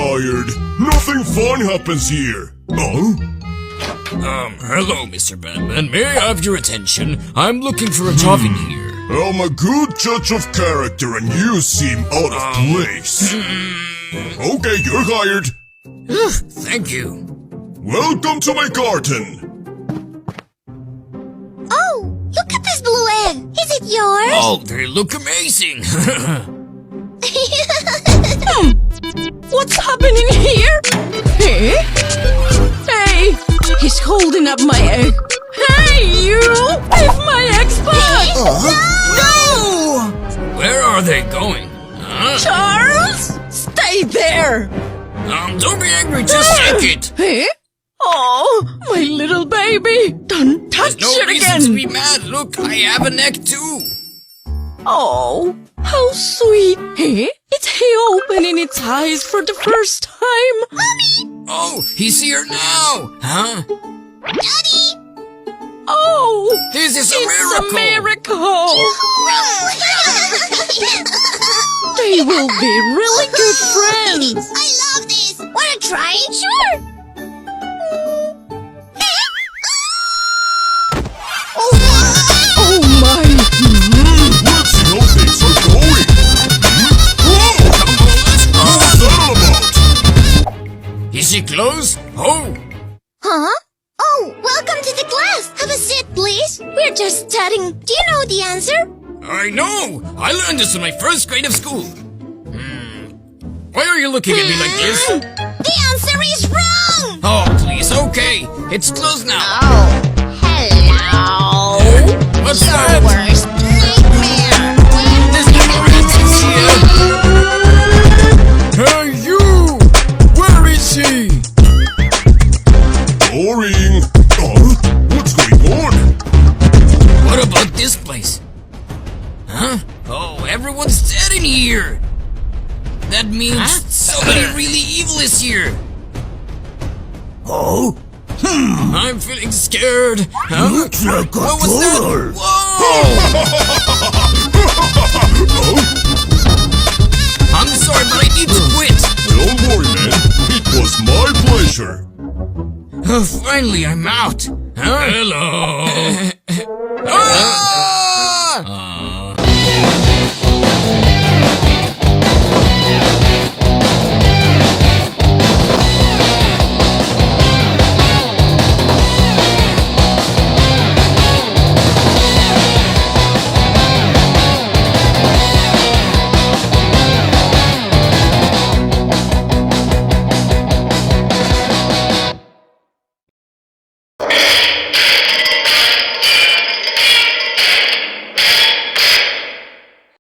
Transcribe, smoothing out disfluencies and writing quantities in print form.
tired. Nothing fun happens here. Hello, Mr. Banban. May I have your attention? I'm looking for a job in here. I'm a good judge of character and you seem out of place. Okay, you're hired. Thank you. Welcome to my garden. Oh, look at this blue egg. Is it yours? Oh, they look amazing. What's happening here? Hey? Hey, he's holding up my egg. Hey, you! Give my eggs back! No! Where are they going? Huh? Charles, stay there! Don't be angry, just take it. Hey? Oh, my little baby! Don't touch There's no it reason again! to be mad. Look, I have a neck too. Oh, how sweet! Hey? It's opening its eyes for the first time! Mommy! Oh, he's here now. Huh? Daddy! Oh! This is a It's miracle. a miracle! They will be really good friends! I love this! Wanna try it? Sure! Oh my! Let's see how things are going. What's that all about? Is he close? Oh, Huh? Oh, welcome to the class! Have a seat, please! We're just studying. Do you know the answer? I know. I learned this in my first grade of school. Why are you looking at me like this? The answer is wrong! Oh, please, okay. It's closed now. Oh, hello! What's that? Worst nightmare! There's no more answers here. Hey, you! Where is he? Boring. What's going on? What about this place? Huh? Oh, everyone's dead in here. That means somebody really evil is here. Oh? I'm feeling scared. Huh? Looks like a What was that? door. Whoa! I'm sorry, but I need to quit. Don't worry, man. It was my pleasure. Finally, I'm out. Huh? Hello.